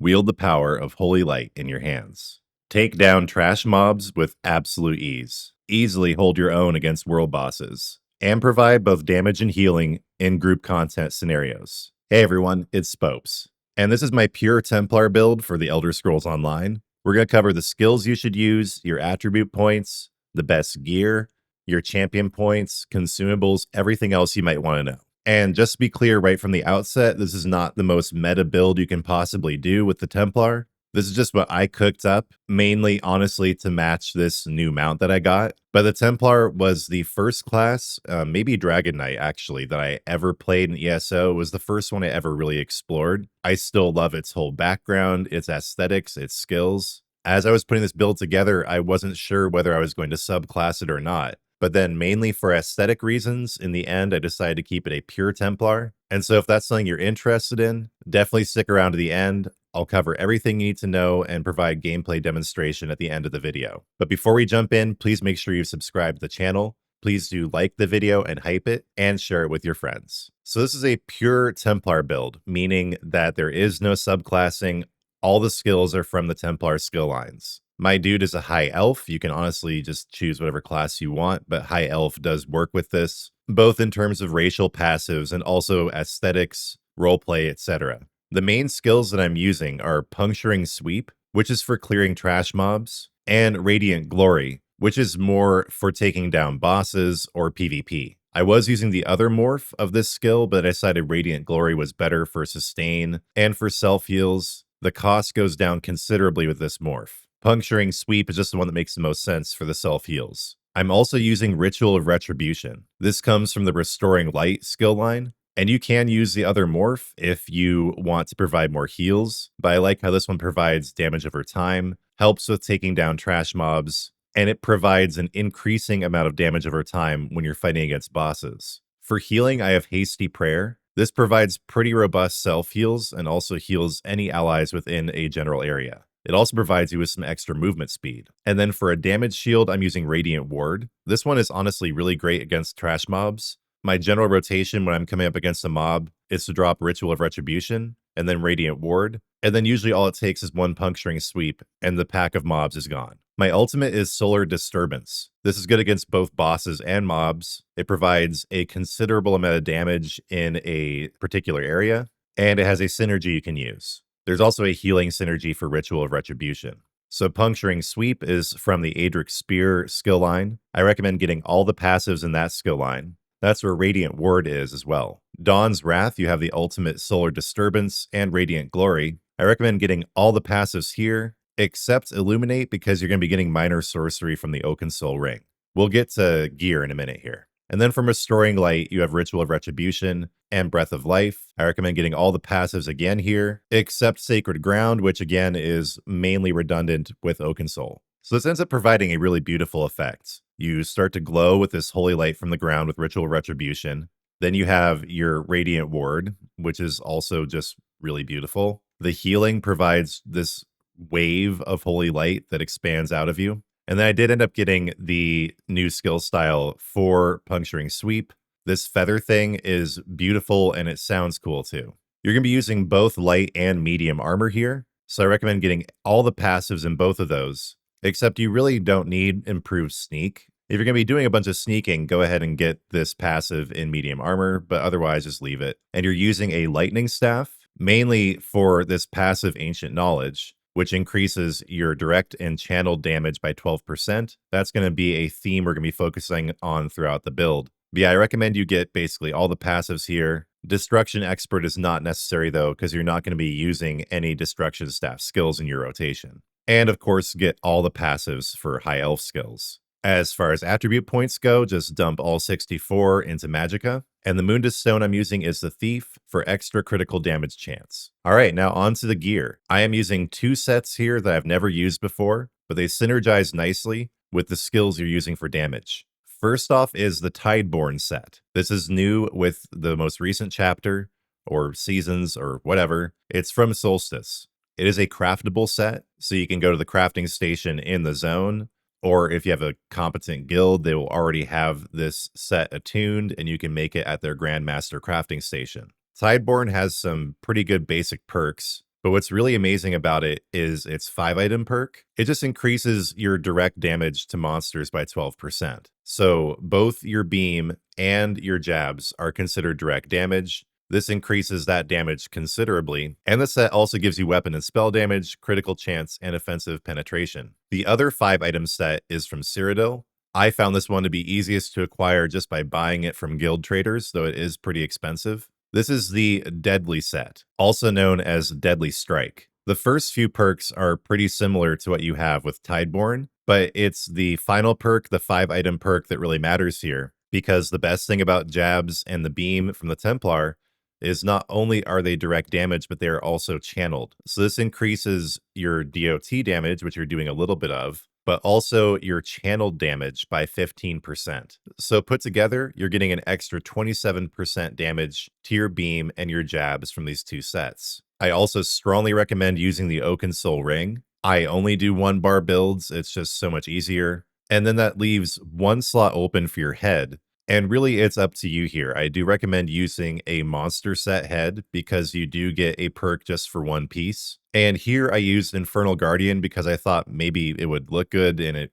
Wield the power of holy light in your hands. Take down trash mobs with absolute ease. Easily hold your own against world bosses. And provide both damage and healing in group content scenarios. Hey everyone, it's Spopes. And this is my pure Templar build for the Elder Scrolls Online. We're going to cover the skills you should use, your attribute points, the best gear, your champion points, consumables, everything else you might want to know. And just to be clear right from the outset, this is not the most meta build you can possibly do with the Templar. This is just what I cooked up, mainly, honestly, to match this new mount that I got. But the Templar was the first class, maybe Dragon Knight, actually, that I ever played in ESO. It was the first one I ever really explored. I still love its whole background, its aesthetics, its skills. As I was putting this build together, I wasn't sure whether I was going to subclass it or not. But then mainly for aesthetic reasons, in the end, I decided to keep it a pure Templar. And so if that's something you're interested in, definitely stick around to the end. I'll cover everything you need to know and provide gameplay demonstration at the end of the video. But before we jump in, please make sure you subscribe to the channel. Please do like the video and hype it and share it with your friends. So this is a pure Templar build, meaning that there is no subclassing. All the skills are from the Templar skill lines. My dude is a high elf. You can honestly just choose whatever class you want, but high elf does work with this, both in terms of racial passives and also aesthetics, roleplay, etc. The main skills that I'm using are Puncturing Sweep, which is for clearing trash mobs, and Radiant Glory, which is more for taking down bosses or PvP. I was using the other morph of this skill, but I decided Radiant Glory was better for sustain and for self-heals. The cost goes down considerably with this morph. Puncturing Sweep is just the one that makes the most sense for the self-heals. I'm also using Ritual of Retribution. This comes from the Restoring Light skill line, and you can use the other morph if you want to provide more heals, but I like how this one provides damage over time, helps with taking down trash mobs, and it provides an increasing amount of damage over time when you're fighting against bosses. For healing, I have Hasty Prayer. This provides pretty robust self-heals and also heals any allies within a general area. It also provides you with some extra movement speed. And then for a damage shield, I'm using Radiant Ward. This one is honestly really great against trash mobs. My general rotation when I'm coming up against a mob is to drop Ritual of Retribution and then Radiant Ward. And then usually all it takes is one Puncturing Sweep and the pack of mobs is gone. My ultimate is Solar Disturbance. This is good against both bosses and mobs. It provides a considerable amount of damage in a particular area, and it has a synergy you can use. There's also a healing synergy for Ritual of Retribution. So Puncturing Sweep is from the Adric Spear skill line. I recommend getting all the passives in that skill line. That's where Radiant Ward is as well. Dawn's Wrath, you have the ultimate Solar Disturbance and Radiant Glory. I recommend getting all the passives here, except Illuminate, because you're going to be getting minor sorcery from the Oakensoul ring. We'll get to gear in a minute here. And then from Restoring Light, you have Ritual of Retribution and Breath of Life. I recommend getting all the passives again here, except Sacred Ground, which again is mainly redundant with Oakensoul. So this ends up providing a really beautiful effect. You start to glow with this holy light from the ground with Ritual of Retribution. Then you have your Radiant Ward, which is also just really beautiful. The healing provides this wave of holy light that expands out of you. And then I did end up getting the new skill style for Puncturing Sweep. This feather thing is beautiful and it sounds cool too. You're going to be using both light and medium armor here, so I recommend getting all the passives in both of those, except you really don't need improved sneak. If you're going to be doing a bunch of sneaking, go ahead and get this passive in medium armor, but otherwise just leave it. And you're using a lightning staff, mainly for this passive Ancient Knowledge, which increases your direct and channeled damage by 12%. That's going to be a theme we're going to be focusing on throughout the build. But yeah, I recommend you get basically all the passives here. Destruction Expert is not necessary though, because you're not going to be using any Destruction Staff skills in your rotation. And of course, get all the passives for High Elf skills. As far as attribute points go, just dump all 64 into Magicka. And the Mundus stone I'm using is the Thief for extra critical damage chance. All right, now on to the gear. I am using two sets here that I've never used before, but they synergize nicely with the skills you're using for damage. First off is the Tideborn set. This is new with the most recent chapter, or seasons, or whatever. It's from Solstice. It is a craftable set, so you can go to the crafting station in the zone, or if you have a competent guild, they will already have this set attuned and you can make it at their Grandmaster crafting station. Tideborn has some pretty good basic perks. But what's really amazing about it is its 5-item perk. It just increases your direct damage to monsters by 12%. So both your beam and your jabs are considered direct damage. This increases that damage considerably, and the set also gives you weapon and spell damage, critical chance, and offensive penetration. The other 5-item set is from Cyrodiil. I found this one to be easiest to acquire just by buying it from guild traders, though it is pretty expensive. This is the Deadly set, also known as Deadly Strike. The first few perks are pretty similar to what you have with Tideborn, but it's the final perk, the 5-item perk, that really matters here, because the best thing about jabs and the beam from the Templar is not only are they direct damage, but they are also channeled. So this increases your DOT damage, which you're doing a little bit of, but also your channeled damage by 15%. So put together, you're getting an extra 27% damage to your beam and your jabs from these two sets. I also strongly recommend using the Oakensoul ring. I only do 1-bar builds, it's just so much easier. And then that leaves 1 slot open for your head. And really, it's up to you here. I do recommend using a monster set head because you do get a perk just for 1 piece. And here I used Infernal Guardian because I thought maybe it would look good, and it,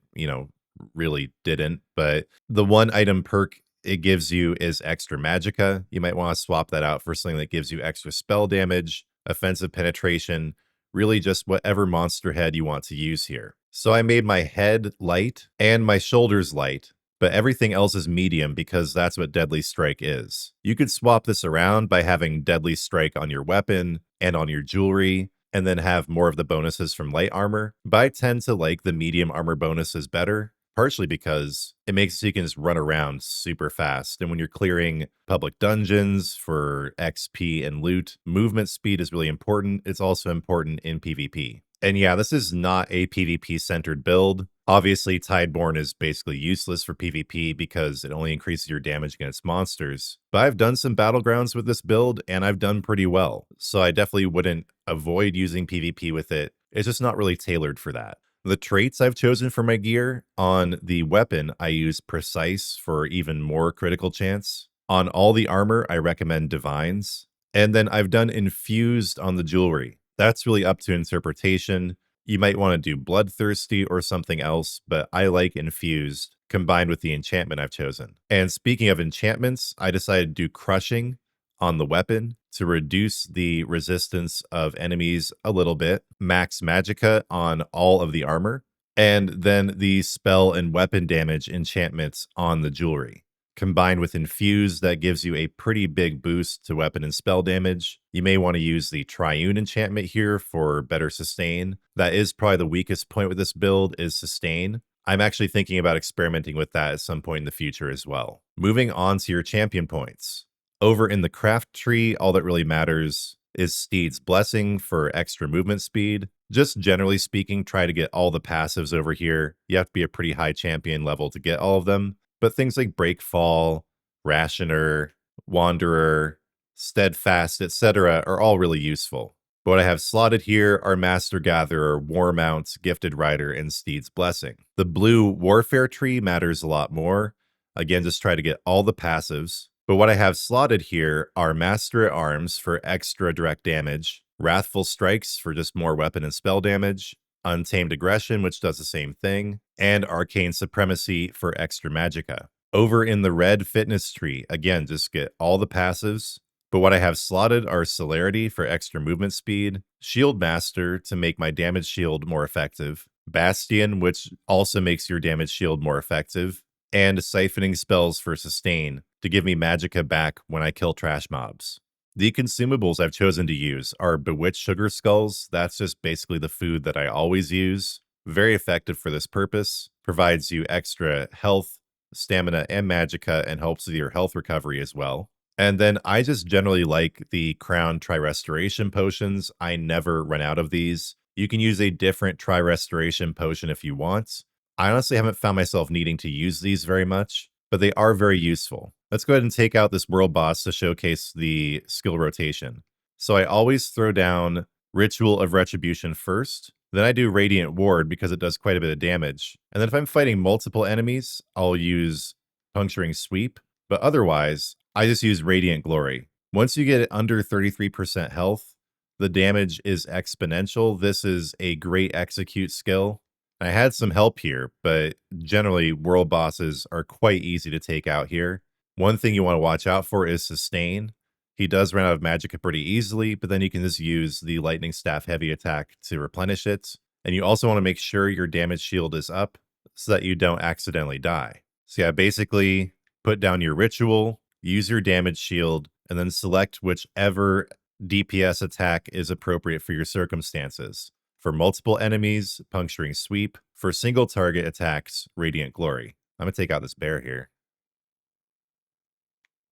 really didn't. But the 1-item perk it gives you is extra Magicka. You might want to swap that out for something that gives you extra spell damage, offensive penetration, really just whatever monster head you want to use here. So I made my head light and my shoulders light, but everything else is medium because that's what Deadly Strike is. You could swap this around by having Deadly Strike on your weapon and on your jewelry, and then have more of the bonuses from light armor. But I tend to like the medium armor bonuses better, partially because it makes it so you can just run around super fast. And when you're clearing public dungeons for XP and loot, movement speed is really important. It's also important in PvP. And yeah, this is not a PvP-centered build. Obviously, Tideborn is basically useless for PvP because it only increases your damage against monsters. But I've done some battlegrounds with this build, and I've done pretty well. So I definitely wouldn't avoid using PvP with it. It's just not really tailored for that. The traits I've chosen for my gear: on the weapon, I use Precise for even more critical chance. On all the armor, I recommend Divines. And then I've done Infused on the jewelry. That's really up to interpretation. You might want to do Bloodthirsty or something else, but I like Infused combined with the enchantment I've chosen. And speaking of enchantments, I decided to do Crushing on the weapon to reduce the resistance of enemies a little bit, max Magicka on all of the armor, and then the spell and weapon damage enchantments on the jewelry. Combined with Infused, that gives you a pretty big boost to weapon and spell damage. You may want to use the Triune enchantment here for better sustain. That is probably the weakest point with this build, is sustain. I'm actually thinking about experimenting with that at some point in the future as well. Moving on to your champion points. Over in the craft tree, all that really matters is Steed's Blessing for extra movement speed. Just generally speaking, try to get all the passives over here. You have to be a pretty high champion level to get all of them. But things like Breakfall, Rationer, Wanderer, Steadfast, etc. are all really useful. But what I have slotted here are Master Gatherer, Warmount, Gifted Rider, and Steed's Blessing. The blue Warfare tree matters a lot more. Again, just try to get all the passives. But what I have slotted here are Master at Arms for extra direct damage, Wrathful Strikes for just more weapon and spell damage, Untamed Aggression, which does the same thing, and Arcane Supremacy for extra Magicka. Over in the red fitness tree, again, just get all the passives. But what I have slotted are Celerity for extra movement speed, Shield Master to make my damage shield more effective, Bastion, which also makes your damage shield more effective, and Siphoning Spells for sustain to give me Magicka back when I kill trash mobs. The consumables I've chosen to use are Bewitched Sugar Skulls. That's just basically the food that I always use. Very effective for this purpose. Provides you extra health, stamina, and Magicka, and helps with your health recovery as well. And then I just generally like the Crown Tri-Restoration potions. I never run out of these. You can use a different Tri-Restoration potion if you want. I honestly haven't found myself needing to use these very much, but they are very useful. Let's go ahead and take out this world boss to showcase the skill rotation. So I always throw down Ritual of Retribution first, then I do Radiant Ward because it does quite a bit of damage. And then if I'm fighting multiple enemies, I'll use Puncturing Sweep, but otherwise, I just use Radiant Glory. Once you get it under 33% health, The damage is exponential. This is a great execute skill. I had some help here, but generally world bosses are quite easy to take out here. One thing you want to watch out for is sustain. He does run out of Magicka pretty easily, but then you can just use the Lightning Staff heavy attack to replenish it. And you also want to make sure your damage shield is up so that you don't accidentally die. So yeah, basically put down your ritual, use your damage shield, and then select whichever DPS attack is appropriate for your circumstances. For multiple enemies, Puncturing Sweep. For single target attacks, Radiant Glory. I'm going to take out this bear here.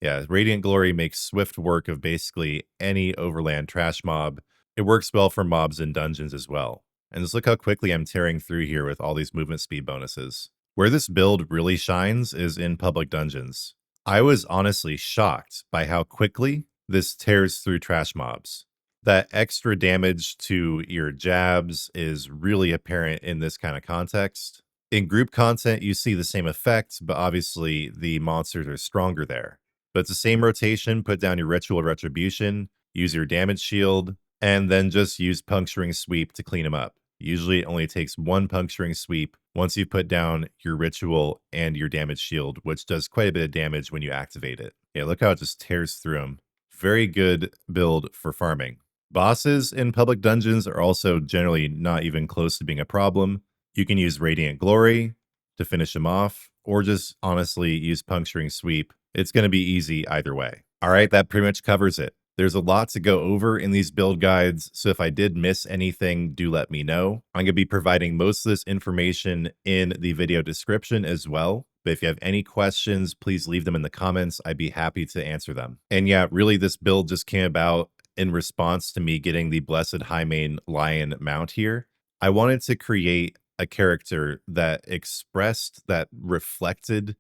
Yeah, Radiant Glory makes swift work of basically any overland trash mob. It works well for mobs in dungeons as well. And just look how quickly I'm tearing through here with all these movement speed bonuses. Where this build really shines is in public dungeons. I was honestly shocked by how quickly this tears through trash mobs. That extra damage to your jabs is really apparent in this kind of context. In group content, you see the same effect, but obviously the monsters are stronger there. But it's the same rotation, put down your ritual retribution, use your damage shield, and then just use Puncturing Sweep to clean them up. Usually it only takes one Puncturing Sweep once you put down your ritual and your damage shield, which does quite a bit of damage when you activate it. Yeah, look how it just tears through them. Very good build for farming. Bosses in public dungeons are also generally not even close to being a problem. You can use Radiant Glory to finish them off, or just honestly use Puncturing Sweep. It's going to be easy either way. All right, that pretty much covers it. There's a lot to go over in these build guides, so if I did miss anything, do let me know. I'm going to be providing most of this information in the video description as well. But if you have any questions, please leave them in the comments. I'd be happy to answer them. And yeah, really this build just came about in response to me getting the Blessed Highmane Lion mount here. I wanted to create a character that expressed, that reflected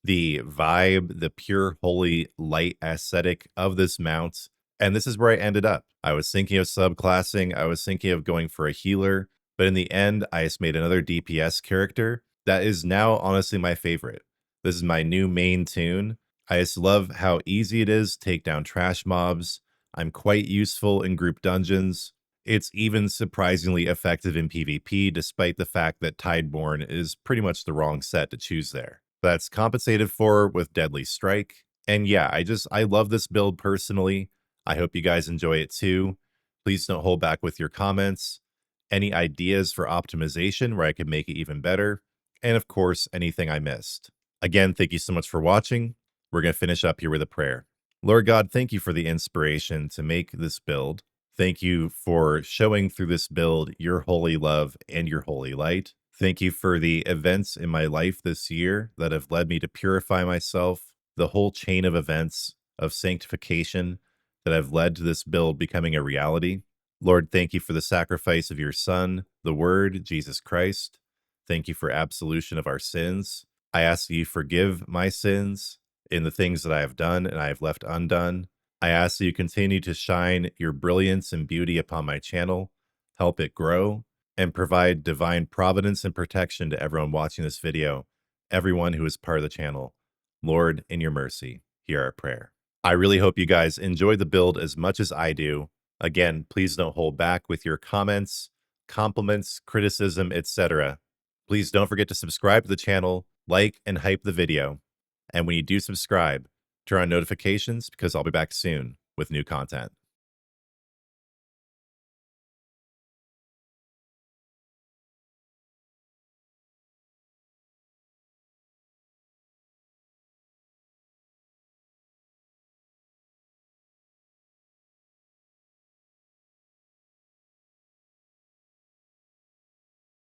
the vibe, the pure, holy, light aesthetic of this mount. And this is where I ended up. I was thinking of subclassing. I was thinking of going for a healer. But in the end, I just made another DPS character that is now honestly my favorite. This is my new main tune. I just love how easy it is to take down trash mobs. I'm quite useful in group dungeons. It's even surprisingly effective in PvP, despite the fact that Tideborn is pretty much the wrong set to choose there. That's compensated for with Deadly Strike. And yeah, I love this build personally. I hope you guys enjoy it too. Please don't hold back with your comments. Any ideas for optimization where I could make it even better. And of course, anything I missed. Again, thank you so much for watching. We're going to finish up here with a prayer. Lord God, thank you for the inspiration to make this build. Thank you for showing through this build your holy love and your holy light. Thank you for the events in my life this year that have led me to purify myself, the whole chain of events of sanctification that have led to this build becoming a reality. Lord, thank you for the sacrifice of your Son, the Word, Jesus Christ. Thank you for absolution of our sins. I ask that you forgive my sins in the things that I have done and I have left undone. I ask that you continue to shine your brilliance and beauty upon my channel, help it grow, and provide divine providence and protection to everyone watching this video, everyone who is part of the channel. Lord, in your mercy, hear our prayer. I really hope you guys enjoy the build as much as I do. Again, please don't hold back with your comments, compliments, criticism, etc. Please don't forget to subscribe to the channel, like and hype the video. And when you do subscribe, turn on notifications because I'll be back soon with new content.